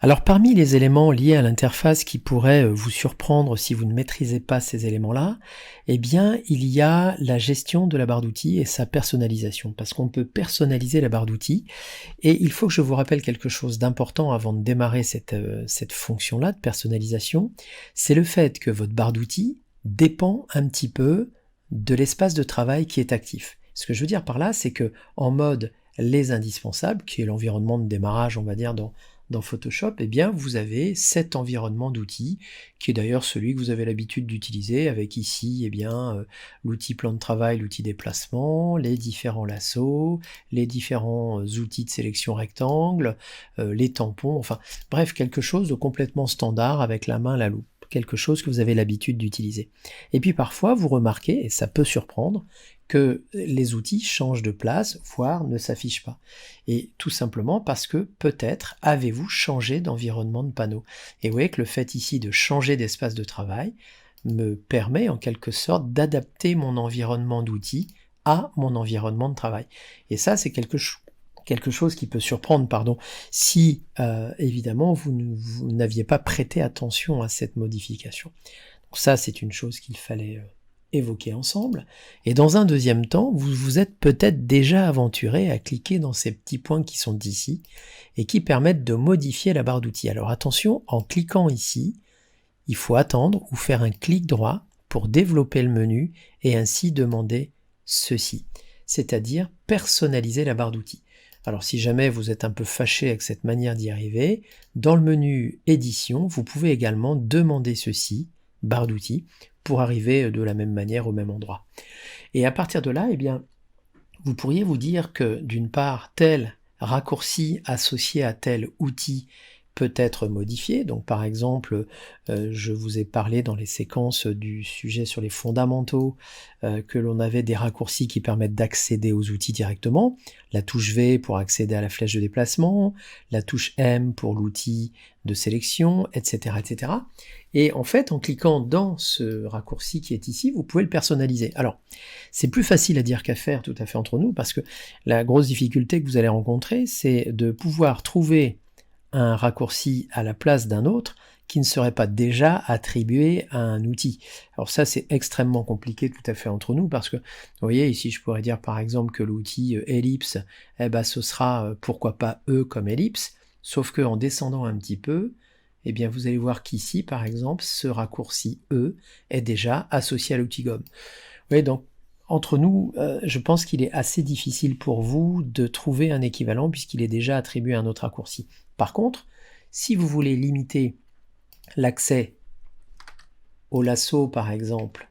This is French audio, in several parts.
Alors parmi les éléments liés à l'interface qui pourraient vous surprendre si vous ne maîtrisez pas ces éléments-là, eh bien il y a la gestion de la barre d'outils et sa personnalisation, parce qu'on peut personnaliser la barre d'outils, et il faut que je vous rappelle quelque chose d'important avant de démarrer cette fonction-là de personnalisation, c'est le fait que votre barre d'outils dépend un petit peu de l'espace de travail qui est actif. Ce que je veux dire par là, c'est que en mode les indispensables, qui est l'environnement de démarrage, on va dire, dans Photoshop, eh bien vous avez cet environnement d'outils, qui est d'ailleurs celui que vous avez l'habitude d'utiliser, avec ici eh bien l'outil plan de travail, l'outil déplacement, les différents lassos, les différents outils de sélection rectangle, les tampons, enfin bref, quelque chose de complètement standard avec la main, la loupe, quelque chose que vous avez l'habitude d'utiliser. Et puis parfois vous remarquez, et ça peut surprendre, que les outils changent de place, voire ne s'affichent pas. Et tout simplement parce que peut-être avez-vous changé d'environnement de panneau. Et vous voyez que le fait ici de changer d'espace de travail me permet en quelque sorte d'adapter mon environnement d'outils à mon environnement de travail. Et ça, c'est quelque chose qui peut surprendre, si évidemment vous n'aviez pas prêté attention à cette modification. Donc ça, c'est une chose qu'il fallait évoquer ensemble, et dans un deuxième temps, vous vous êtes peut-être déjà aventuré à cliquer dans ces petits points qui sont ici, et qui permettent de modifier la barre d'outils. Alors attention, en cliquant ici, il faut attendre ou faire un clic droit pour développer le menu, et ainsi demander ceci, c'est-à-dire personnaliser la barre d'outils. Alors si jamais vous êtes un peu fâché avec cette manière d'y arriver, dans le menu édition, vous pouvez également demander ceci, barre d'outils, pour arriver de la même manière au même endroit. Et à partir de là, eh bien, vous pourriez vous dire que d'une part, tel raccourci associé à tel outil peut être modifié. Donc par exemple, je vous ai parlé dans les séquences du sujet sur les fondamentaux que l'on avait des raccourcis qui permettent d'accéder aux outils directement. La touche V pour accéder à la flèche de déplacement, la touche M pour l'outil de sélection, etc., etc. Et en fait, en cliquant dans ce raccourci qui est ici, vous pouvez le personnaliser. Alors, c'est plus facile à dire qu'à faire tout à fait entre nous, parce que la grosse difficulté que vous allez rencontrer, c'est de pouvoir trouver un raccourci à la place d'un autre qui ne serait pas déjà attribué à un outil. Alors ça, c'est extrêmement compliqué tout à fait entre nous, parce que, vous voyez, ici, je pourrais dire par exemple que l'outil ellipse, eh ben, ce sera, pourquoi pas E comme ellipse, sauf que en descendant un petit peu, eh bien, vous allez voir qu'ici, par exemple, ce raccourci E est déjà associé à l'outil gomme. Vous voyez, donc, entre nous, je pense qu'il est assez difficile pour vous de trouver un équivalent puisqu'il est déjà attribué à un autre raccourci. Par contre, si vous voulez limiter l'accès au lasso, par exemple,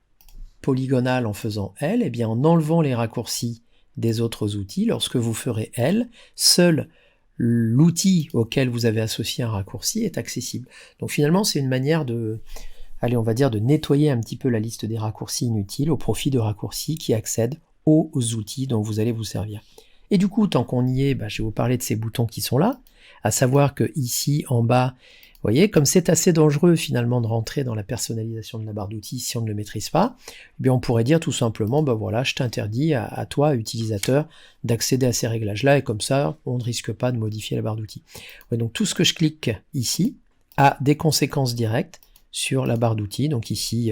polygonal en faisant L, eh bien en enlevant les raccourcis des autres outils, lorsque vous ferez L, seul l'outil auquel vous avez associé un raccourci est accessible. Donc finalement, c'est une manière de, on va dire de nettoyer un petit peu la liste des raccourcis inutiles au profit de raccourcis qui accèdent aux outils dont vous allez vous servir. Et du coup, tant qu'on y est, je vais vous parler de ces boutons qui sont là, à savoir que ici, en bas, vous voyez, comme c'est assez dangereux finalement de rentrer dans la personnalisation de la barre d'outils si on ne le maîtrise pas, eh bien on pourrait dire tout simplement, voilà, je t'interdis à toi, utilisateur, d'accéder à ces réglages-là, et comme ça, on ne risque pas de modifier la barre d'outils. Ouais, donc tout ce que je clique ici a des conséquences directes sur la barre d'outils. Donc ici,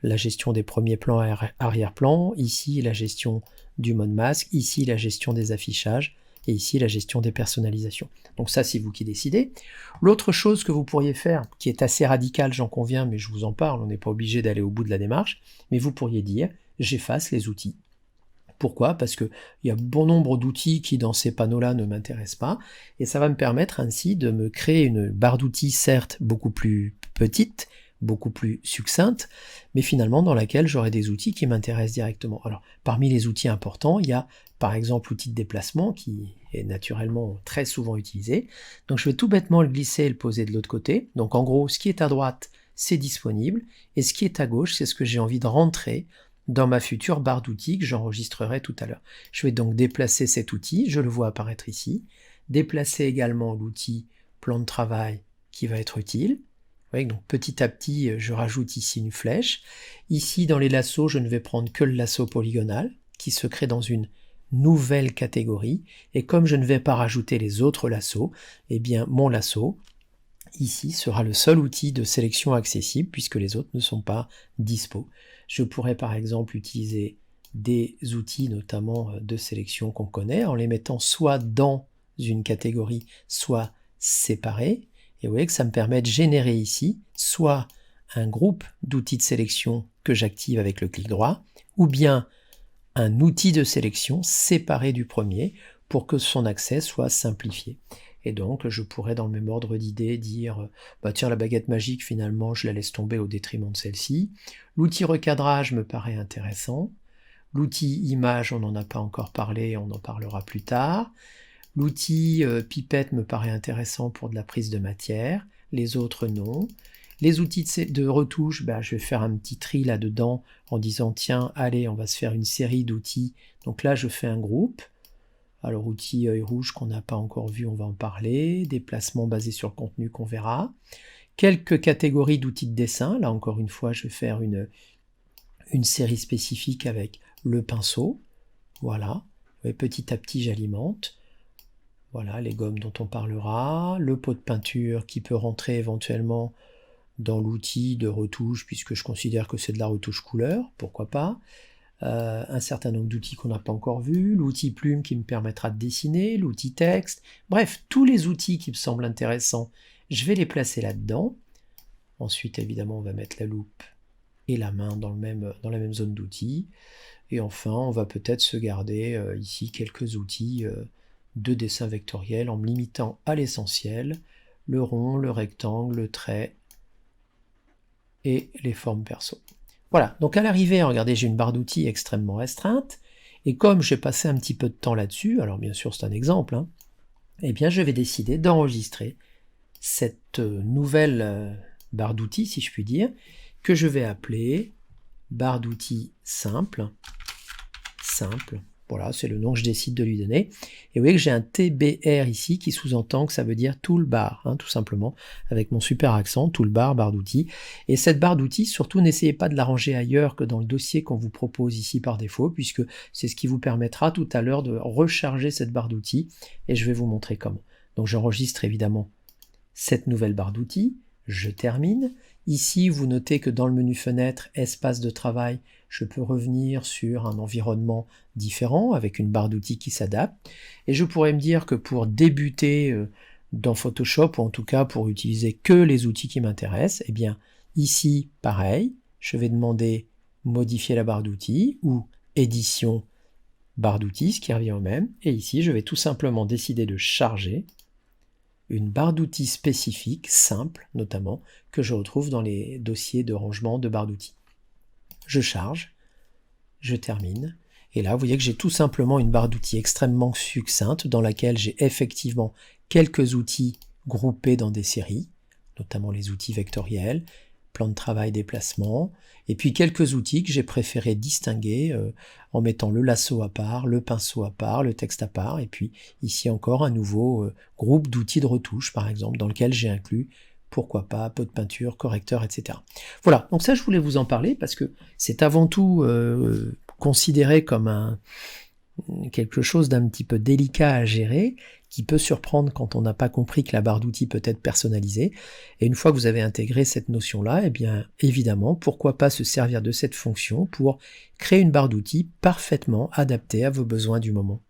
la gestion des premiers plans et arrière-plans, ici la gestion du mode masque, ici la gestion des affichages, et ici la gestion des personnalisations. Donc ça, c'est vous qui décidez. L'autre chose que vous pourriez faire, qui est assez radicale, j'en conviens, mais je vous en parle, on n'est pas obligé d'aller au bout de la démarche, mais vous pourriez dire, j'efface les outils. Pourquoi? Parce qu'il y a bon nombre d'outils qui, dans ces panneaux-là, ne m'intéressent pas, et ça va me permettre ainsi de me créer une barre d'outils, certes, beaucoup plus petite, beaucoup plus succincte, mais finalement dans laquelle j'aurai des outils qui m'intéressent directement. Alors, parmi les outils importants, il y a par exemple l'outil de déplacement qui est naturellement très souvent utilisé. Donc je vais tout bêtement le glisser et le poser de l'autre côté. Donc en gros, ce qui est à droite, c'est disponible, et ce qui est à gauche, c'est ce que j'ai envie de rentrer dans ma future barre d'outils que j'enregistrerai tout à l'heure. Je vais donc déplacer cet outil, je le vois apparaître ici, déplacer également l'outil plan de travail qui va être utile. Vous voyez, donc petit à petit, je rajoute ici une flèche. Ici, dans les lassos, je ne vais prendre que le lasso polygonal, qui se crée dans une nouvelle catégorie. Et comme je ne vais pas rajouter les autres lassos, eh bien, mon lasso ici sera le seul outil de sélection accessible puisque les autres ne sont pas dispo. Je pourrais par exemple utiliser des outils notamment de sélection qu'on connaît en les mettant soit dans une catégorie, soit séparés. Et vous voyez que ça me permet de générer ici soit un groupe d'outils de sélection que j'active avec le clic droit, ou bien un outil de sélection séparé du premier pour que son accès soit simplifié. Et donc je pourrais dans le même ordre d'idées dire bah tiens, la baguette magique finalement je la laisse tomber au détriment de celle-ci. L'outil recadrage me paraît intéressant. L'outil image, on n'en a pas encore parlé, on en parlera plus tard. L'outil pipette me paraît intéressant pour de la prise de matière, les autres non. Les outils de retouche, bah, je vais faire un petit tri là-dedans en disant tiens, allez, on va se faire une série d'outils. Donc là, je fais un groupe. Alors, outil œil rouge qu'on n'a pas encore vu, on va en parler. Déplacement basé sur le contenu qu'on verra. Quelques catégories d'outils de dessin. Là, encore une fois, je vais faire une série spécifique avec le pinceau. Voilà. Et petit à petit, j'alimente. Voilà, les gommes dont on parlera. Le pot de peinture qui peut rentrer éventuellement dans l'outil de retouche, puisque je considère que c'est de la retouche couleur, pourquoi pas. Un certain nombre d'outils qu'on n'a pas encore vus, l'outil plume qui me permettra de dessiner, l'outil texte, bref, tous les outils qui me semblent intéressants, je vais les placer là-dedans. Ensuite, évidemment, on va mettre la loupe et la main dans la même zone d'outils. Et enfin, on va peut-être se garder ici quelques outils de dessin vectoriel en me limitant à l'essentiel, le rond, le rectangle, le trait, et les formes perso. Voilà, donc à l'arrivée, regardez, j'ai une barre d'outils extrêmement restreinte, et comme j'ai passé un petit peu de temps là-dessus, alors bien sûr c'est un exemple, hein, eh bien je vais décider d'enregistrer cette nouvelle barre d'outils, si je puis dire, que je vais appeler barre d'outils simple. Voilà, c'est le nom que je décide de lui donner. Et vous voyez que j'ai un TBR ici qui sous-entend que ça veut dire toolbar, hein, tout simplement, avec mon super accent, toolbar, barre d'outils. Et cette barre d'outils, surtout, n'essayez pas de la ranger ailleurs que dans le dossier qu'on vous propose ici par défaut, puisque c'est ce qui vous permettra tout à l'heure de recharger cette barre d'outils, et je vais vous montrer comment. Donc j'enregistre évidemment cette nouvelle barre d'outils, je termine. Ici, vous notez que dans le menu fenêtre, espace de travail, je peux revenir sur un environnement différent avec une barre d'outils qui s'adapte. Et je pourrais me dire que pour débuter dans Photoshop, ou en tout cas pour utiliser que les outils qui m'intéressent, eh bien ici, pareil, je vais demander modifier la barre d'outils ou édition barre d'outils, ce qui revient au même. Et ici, je vais tout simplement décider de charger une barre d'outils spécifique, simple notamment, que je retrouve dans les dossiers de rangement de barres d'outils. Je charge, je termine, et là vous voyez que j'ai tout simplement une barre d'outils extrêmement succincte dans laquelle j'ai effectivement quelques outils groupés dans des séries, notamment les outils vectoriels, plan de travail, déplacement, et puis quelques outils que j'ai préféré distinguer en mettant le lasso à part, le pinceau à part, le texte à part, et puis ici encore un nouveau groupe d'outils de retouche par exemple, dans lequel j'ai inclus pourquoi pas, pot de peinture, correcteur, etc. Voilà, donc ça je voulais vous en parler parce que c'est avant tout considéré comme quelque chose d'un petit peu délicat à gérer, qui peut surprendre quand on n'a pas compris que la barre d'outils peut être personnalisée. Et une fois que vous avez intégré cette notion-là, eh bien évidemment, pourquoi pas se servir de cette fonction pour créer une barre d'outils parfaitement adaptée à vos besoins du moment.